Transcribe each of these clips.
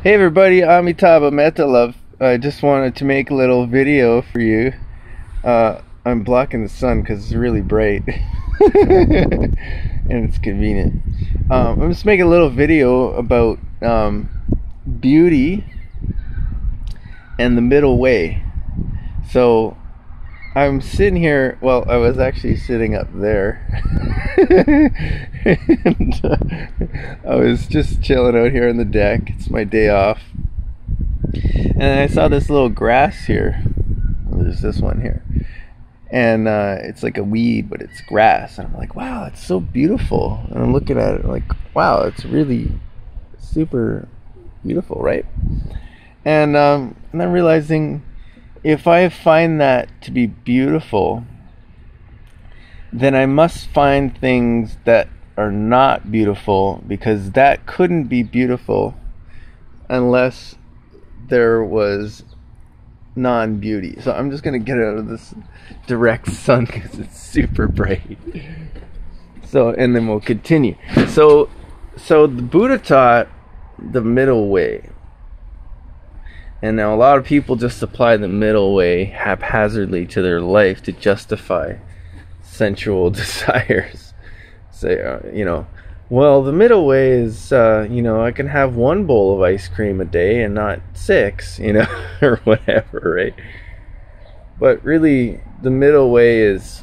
Hey everybody, Amitabha Metalove. I just wanted to make a little video for you. I'm blocking the sun because it's really bright and it's convenient. I'm just making a little video about beauty and the middle way. So I'm sitting here, well, I was actually sitting up there and I was just chilling out here on the deck. It's my day off, and I saw this little grass here. There's this one here, and it's like a weed, but it's grass, and I'm like, wow, it's so beautiful. And I'm looking at it like, wow, it's really super beautiful, right? And I'm realizing, if I find that to be beautiful, then I must find things that are not beautiful, because that couldn't be beautiful unless there was non-beauty. So I'm just going to get out of this direct sun because it's super bright. So, and then we'll continue. So the Buddha taught the middle way. And now a lot of people just apply the middle way haphazardly to their life to justify sensual desires. Say, well, the middle way is, I can have one bowl of ice cream a day and not 6, or whatever, right? But really, the middle way is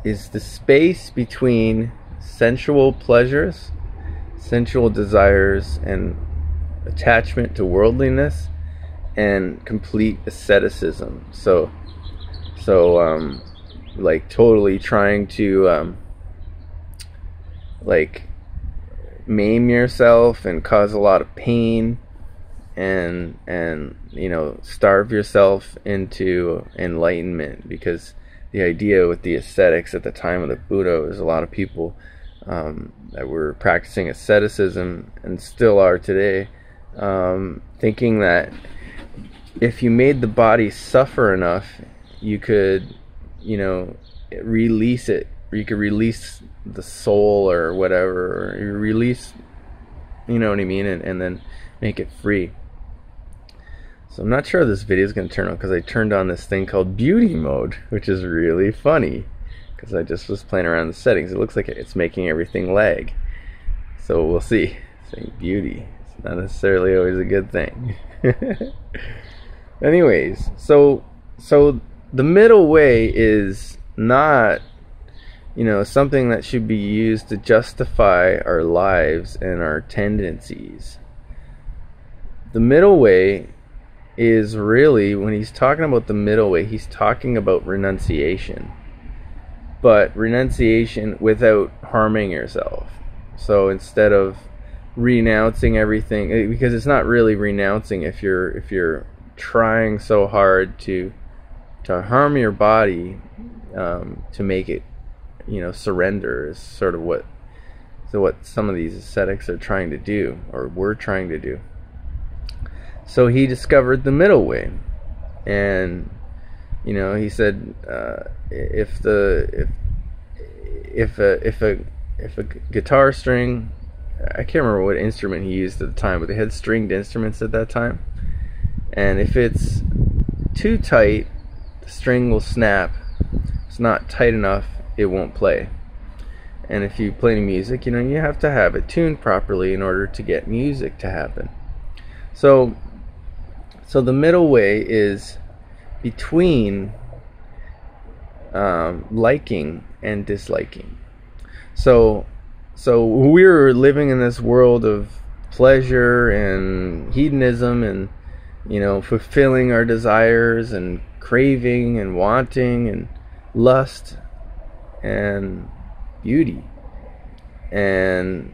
the space between sensual pleasures, sensual desires, and attachment to worldliness, and complete asceticism. So like totally trying to like maim yourself and cause a lot of pain, and starve yourself into enlightenment, because the idea with the ascetics at the time of the Buddha was a lot of people that were practicing asceticism, and still are today, thinking that if you made the body suffer enough, you could, release it, or you could release the soul or whatever, or you release, you know what I mean, and then make it free. So I'm not sure how this video is going to turn out, because I turned on this thing called beauty mode, which is really funny, because I just was playing around with the settings. It looks like it's making everything lag. So we'll see. Saying beauty, not necessarily always a good thing. Anyways, so the middle way is not, something that should be used to justify our lives and our tendencies. The middle way is really, when he's talking about the middle way, he's talking about renunciation, but renunciation without harming yourself. So instead of renouncing everything, because it's not really renouncing if you're trying so hard to harm your body, to make it, surrender, is sort of what some of these ascetics are trying to do, or were trying to do. So he discovered the middle way, and he said, if a guitar string, I can't remember what instrument he used at the time, but they had stringed instruments at that time, and if it's too tight, the string will snap. If it's not tight enough, it won't play. And if you play music, you have to have it tuned properly in order to get music to happen. So the middle way is between liking and disliking. So we're living in this world of pleasure and hedonism, and fulfilling our desires, and craving and wanting, and lust and beauty, and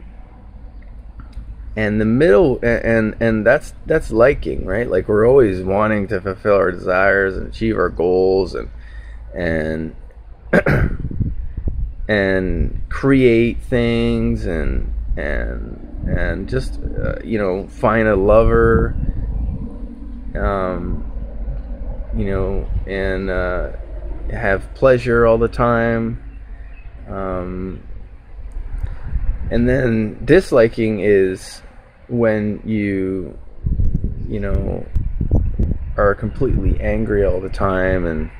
the middle, and that's liking, right? Like, we're always wanting to fulfill our desires and achieve our goals, and and create things, and just find a lover, and have pleasure all the time, and then disliking is when you know, are completely angry all the time, and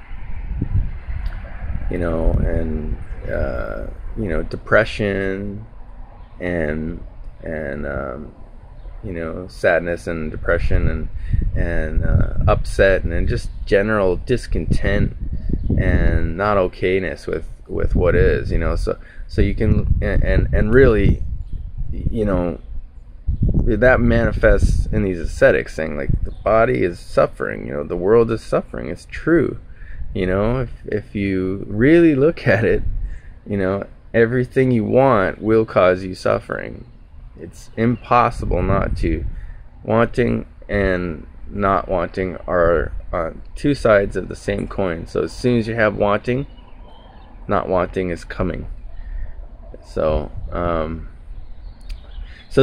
depression and sadness and depression and upset and just general discontent and not okayness with what is, so you can, and really, that manifests in these ascetics, saying like the body is suffering, the world is suffering. It's true. If you really look at it, everything you want will cause you suffering. It's impossible not to. Wanting and not wanting are on two sides of the same coin. So as soon as you have wanting, not wanting is coming. So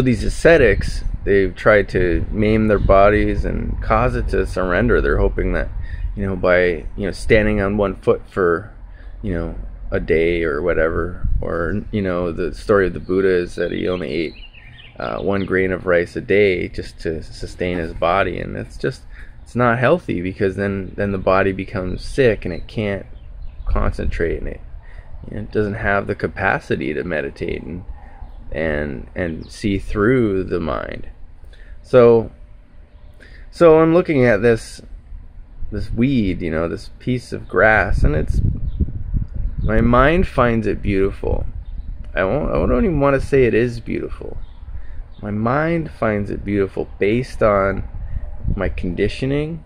these ascetics, they've tried to maim their bodies and cause it to surrender. They're hoping that, by standing on one foot for a day or whatever, or the story of the Buddha is that he only ate 1 grain of rice a day just to sustain his body, and it's not healthy, because then the body becomes sick and it can't concentrate, and it doesn't have the capacity to meditate and see through the mind. So I'm looking at this weed, this piece of grass, and my mind finds it beautiful. I don't even want to say it is beautiful. My mind finds it beautiful based on my conditioning,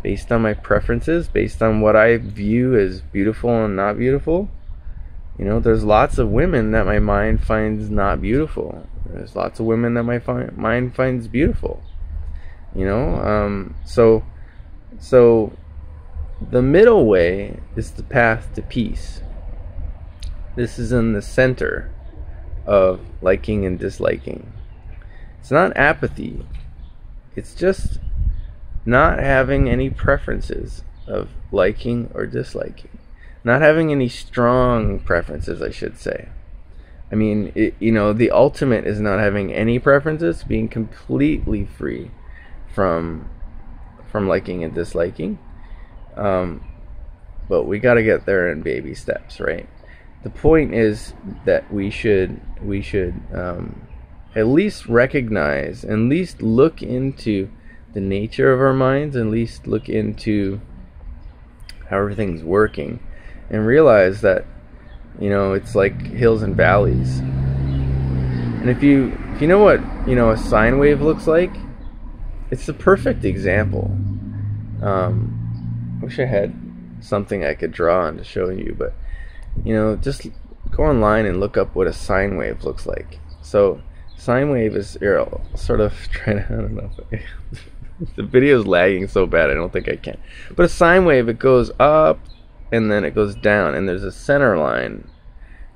based on my preferences, based on what I view as beautiful and not beautiful. There's lots of women that my mind finds not beautiful. There's lots of women that my mind finds beautiful. So the middle way is the path to peace. This is in the center of liking and disliking. It's not apathy. It's just not having any preferences of liking or disliking. Not having any strong preferences, I should say. I mean, the ultimate is not having any preferences, being completely free from liking and disliking. But we got to get there in baby steps, right? The point is that we should at least recognize, at least look into the nature of our minds, at least look into how everything's working, and realize that it's like hills and valleys. And if you know what a sine wave looks like, it's the perfect example. I wish I had something I could draw on to show you, but just go online and look up what a sine wave looks like. So sine wave is, I'll sort of trying to, I don't know if the video is lagging so bad I don't think I can, but a sine wave, it goes up and then it goes down, and there's a center line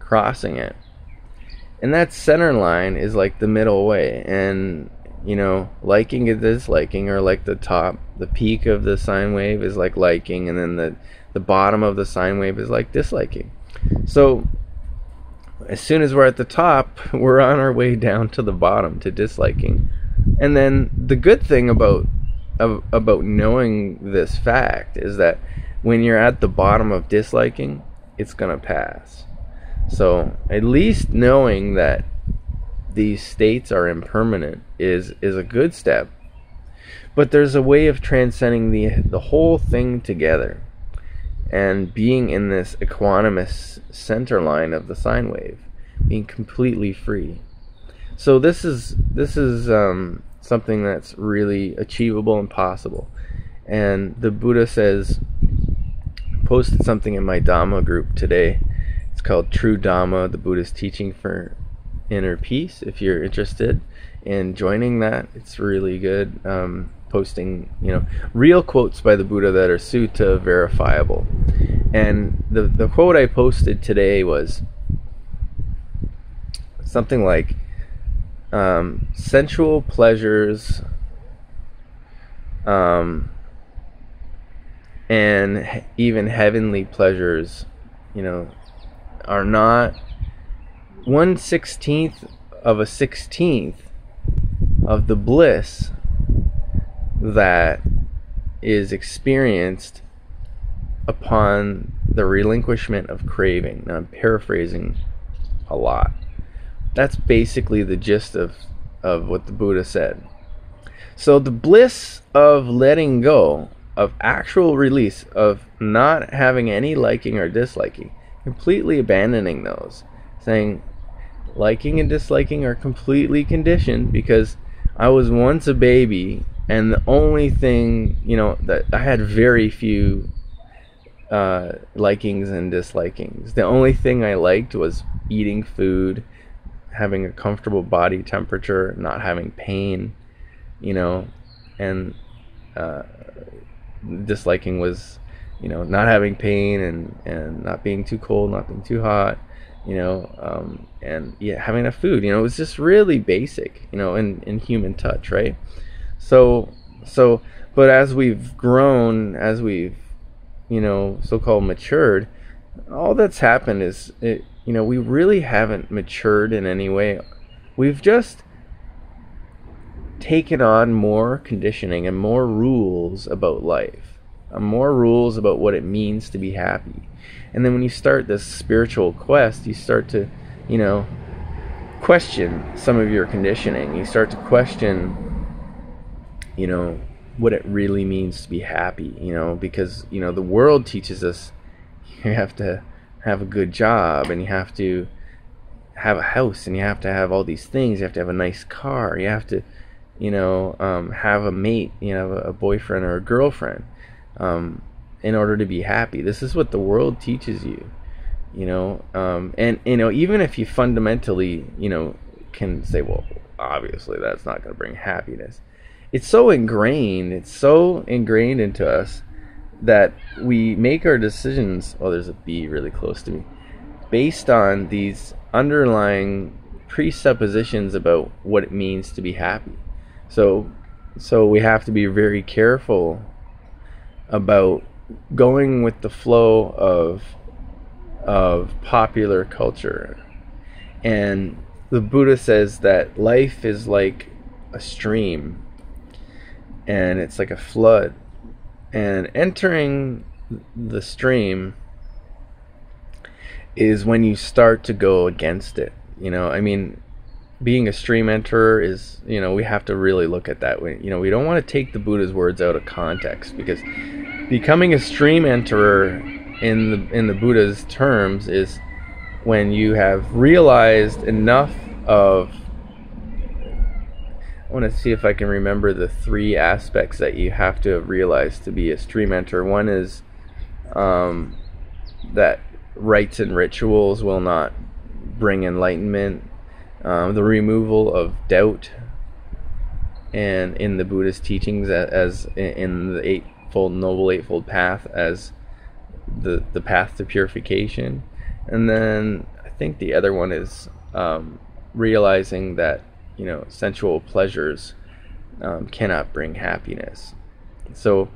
crossing it, and that center line is like the middle way. And liking and disliking are like the peak of the sine wave is like liking, and then the bottom of the sine wave is like disliking. So as soon as we're at the top, we're on our way down to the bottom, to disliking. And then the good thing about knowing this fact is that when you're at the bottom of disliking, it's gonna pass. So at least knowing that these states are impermanent is a good step. But there's a way of transcending the whole thing together and being in this equanimous center line of the sine wave, being completely free. So this is something that's really achievable and possible. And the Buddha says, posted something in my Dhamma group today. It's called True Dhamma, the Buddha's teaching for inner peace. If you're interested in joining that, it's really good. Posting real quotes by the Buddha that are sutta verifiable. And the quote I posted today was something like, sensual pleasures and even heavenly pleasures are not 1/16th of a 16th of the bliss that is experienced upon the relinquishment of craving. Now I'm paraphrasing a lot. That's basically the gist of what the Buddha said. So the bliss of letting go, of actual release, of not having any liking or disliking, completely abandoning those, saying liking and disliking are completely conditioned because I was once a baby, and the only thing, that I had very few likings and dislikings. The only thing I liked was eating food, having a comfortable body temperature, not having pain, and disliking was, not having pain and not being too cold, not being too hot, and having enough food. It was just really basic, in human touch, right? So, but as we've grown, as we've, so-called matured, all that's happened is, we really haven't matured in any way. We've just taken on more conditioning and more rules about life, more rules about what it means to be happy. And then when you start this spiritual quest, you start to, question some of your conditioning. You start to question, what it really means to be happy, because, the world teaches us you have to have a good job, and you have to have a house, and you have to have all these things. You have to have a nice car. You have to, have a mate, a boyfriend or a girlfriend, in order to be happy. This is what the world teaches you, and, even if you fundamentally, can say, well, obviously that's not going to bring happiness. It's so ingrained into us that we make our decisions, oh, there's a bee really close to me, based on these underlying presuppositions about what it means to be happy. So we have to be very careful about going with the flow of popular culture. And the Buddha says that life is like a stream, and it's like a flood, and entering the stream is when you start to go against it. Being a stream enterer is, we have to really look at that. We don't want to take the Buddha's words out of context, because becoming a stream enterer in the Buddha's terms is when you have realized enough of, I want to see if I can remember the 3 aspects that you have to have realized to be a stream enterer. One is that rites and rituals will not bring enlightenment, the removal of doubt, and in the Buddhist teachings, as in the Noble Eightfold Path, as the path to purification. And then I think the other one is realizing that sensual pleasures cannot bring happiness. So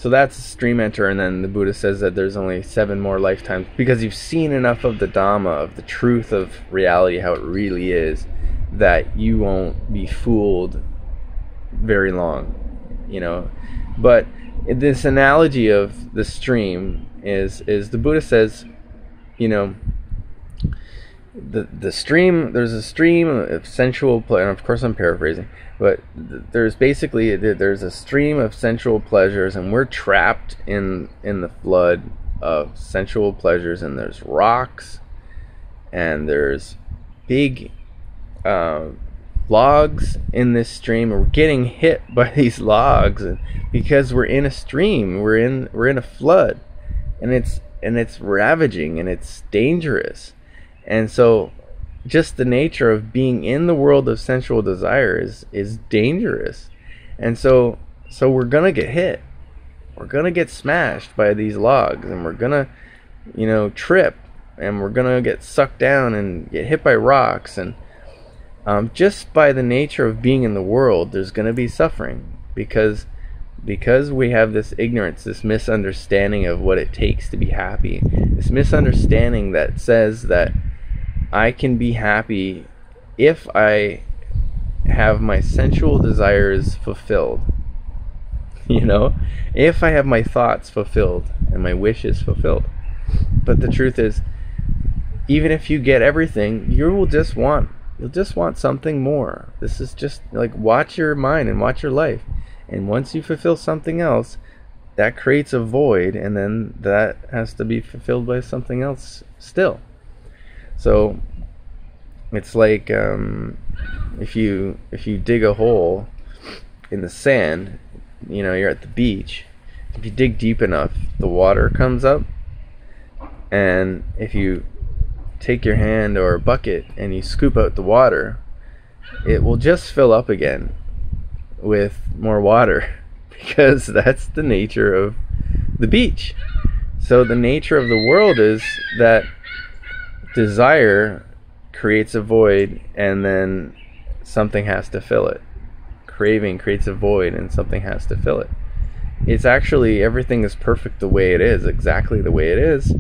that's stream enter. And then the Buddha says that there's only 7 more lifetimes, because you've seen enough of the Dhamma, of the truth of reality, how it really is, that you won't be fooled very long. But this analogy of the stream is the Buddha says, the stream, there's a stream of sensual pleasure, and of course I'm paraphrasing, but there's a stream of sensual pleasures, and we're trapped in the flood of sensual pleasures, and there's rocks, and there's big logs in this stream, and we're getting hit by these logs, and because we're in a stream, we're in a flood, and it's ravaging, and it's dangerous. And so just the nature of being in the world of sensual desire is dangerous. And so we're gonna get hit, we're gonna get smashed by these logs, and we're gonna trip, and we're gonna get sucked down and get hit by rocks. And just by the nature of being in the world, there's gonna be suffering, because we have this ignorance, this misunderstanding of what it takes to be happy, this misunderstanding that says that I can be happy if I have my sensual desires fulfilled, if I have my thoughts fulfilled and my wishes fulfilled. But the truth is, even if you get everything, you'll just want something more. This is just like, watch your mind and watch your life. And once you fulfill something else, that creates a void, and then that has to be fulfilled by something else still. So it's like, if you dig a hole in the sand, you're at the beach. If you dig deep enough, the water comes up, and if you take your hand or a bucket and you scoop out the water, it will just fill up again with more water, because that's the nature of the beach. So the nature of the world is that desire creates a void, and then something has to fill it. Craving creates a void, and something has to fill it. It's actually, everything is perfect the way it is, exactly the way it is.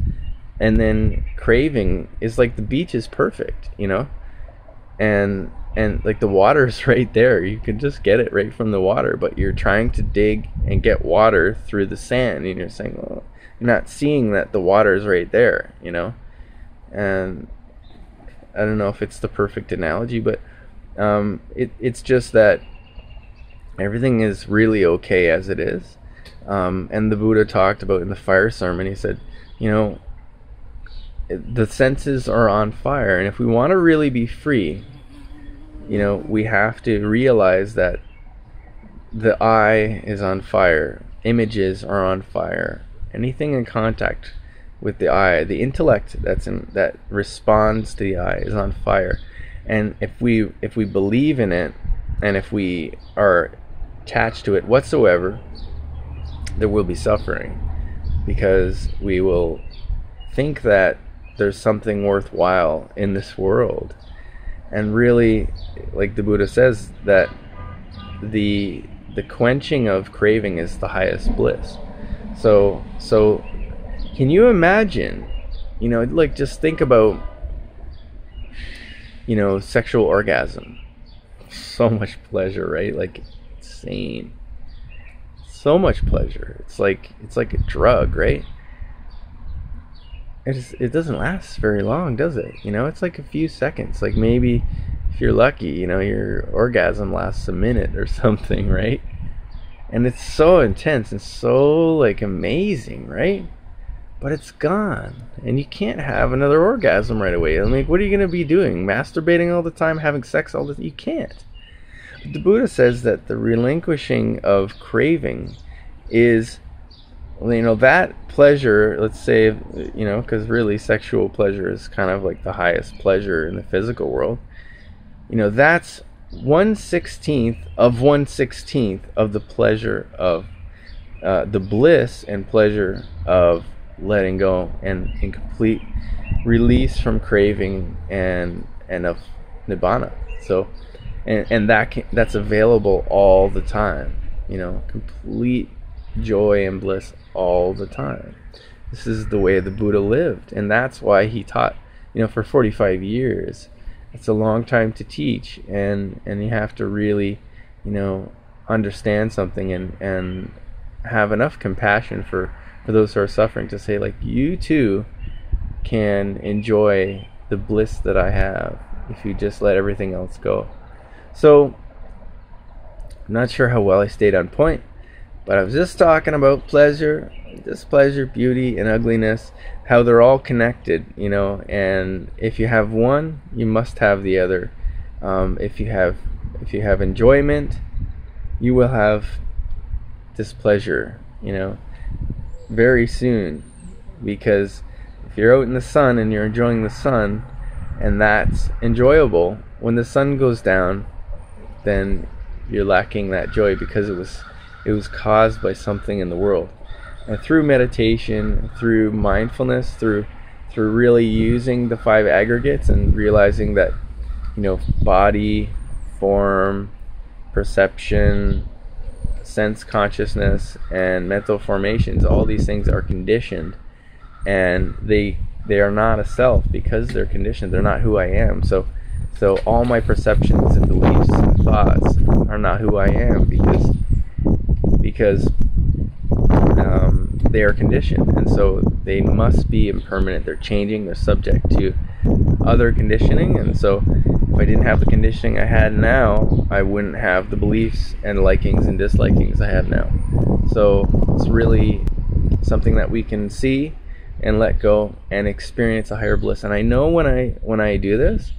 And then craving is like, the beach is perfect, and like, the water's right there. You can just get it right from the water, but you're trying to dig and get water through the sand, and you're saying, well, you're not seeing that the water's right there, and I don't know if it's the perfect analogy, but it's just that everything is really okay as it is. And the Buddha talked about in the fire sermon, he said, the senses are on fire, and if we want to really be free, we have to realize that the eye is on fire, images are on fire, anything in contact with the eye, the intellect that responds to the eye, is on fire. And if we believe in it, and if we are attached to it whatsoever, there will be suffering, because we will think that there's something worthwhile in this world. And really, like the Buddha says, that the quenching of craving is the highest bliss. So can you imagine, like, just think about, sexual orgasm. So much pleasure, right? Like, insane. So much pleasure. It's like a drug, right? It doesn't last very long, does it? It's like a few seconds. Like, maybe if you're lucky, your orgasm lasts a minute or something, right? And it's so intense and so, like, amazing, right? But it's gone, and you can't have another orgasm right away. What are you going to be doing? Masturbating all the time, having sex all the time? You can't. The Buddha says that the relinquishing of craving is, that pleasure, let's say, because really sexual pleasure is kind of like the highest pleasure in the physical world. That's 1/16 of 1/16 of the pleasure of the bliss and pleasure of letting go and in complete release from craving and of nibbana. So, and that's available all the time. Complete joy and bliss all the time. This is the way the Buddha lived, and that's why he taught, for 45 years. It's a long time to teach, and you have to really, understand something and have enough compassion for those who are suffering, to say, like, you too can enjoy the bliss that I have if you just let everything else go. So, I'm not sure how well I stayed on point, but I was just talking about pleasure, displeasure, beauty, and ugliness, how they're all connected, and if you have one, you must have the other. If you have enjoyment, you will have displeasure, very soon, because if you're out in the sun and you're enjoying the sun, and that's enjoyable, when the sun goes down, then you're lacking that joy, because it was caused by something in the world. And through meditation, through mindfulness, through really using the 5 aggregates and realizing that, body, form, perception, sense consciousness, and mental formations, all these things are conditioned, and they are not a self because they're conditioned. They're not who I am. So So all my perceptions and beliefs and thoughts are not who I am, because they are conditioned, and so they must be impermanent. They're changing. They're subject to other conditioning, and so if I didn't have the conditioning I had now, I wouldn't have the beliefs and likings and dislikings I have now. So it's really something that we can see and let go and experience a higher bliss. And I know when I do this,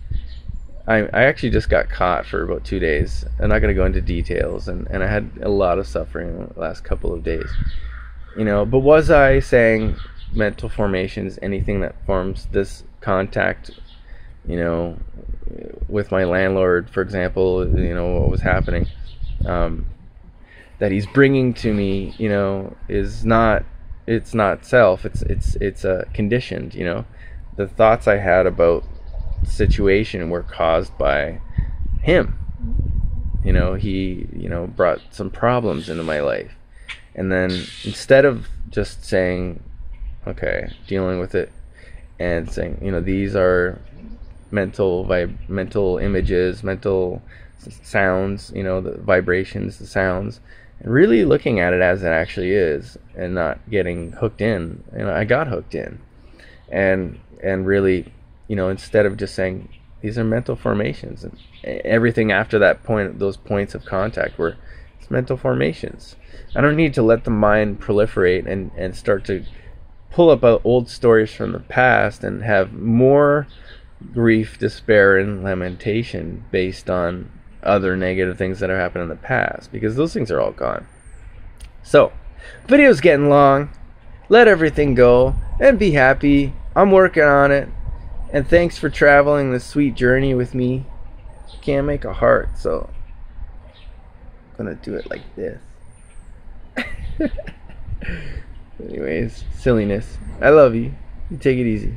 I actually just got caught for about 2 days. I'm not going to go into details, and I had a lot of suffering the last couple of days. But was I saying mental formations, anything that forms this contact, with my landlord, for example, what was happening, that he's bringing to me, is not, it's not self, it's conditioned. The thoughts I had about the situation were caused by him. He brought some problems into my life. And then instead of just saying, okay, dealing with it and saying, these are mental images, mental sounds, the vibrations, the sounds, and really looking at it as it actually is, and not getting hooked in. I got hooked in, and really, instead of just saying these are mental formations, and everything after that point, those points of contact were it's mental formations. I don't need to let the mind proliferate and start to pull up old stories from the past and have more grief, despair, and lamentation based on other negative things that have happened in the past, because those things are all gone. So, video's getting long. Let everything go and be happy. I'm working on it. And thanks for traveling this sweet journey with me. Can't make a heart, so I'm gonna do it like this. Anyways, silliness. I love you. You take it easy.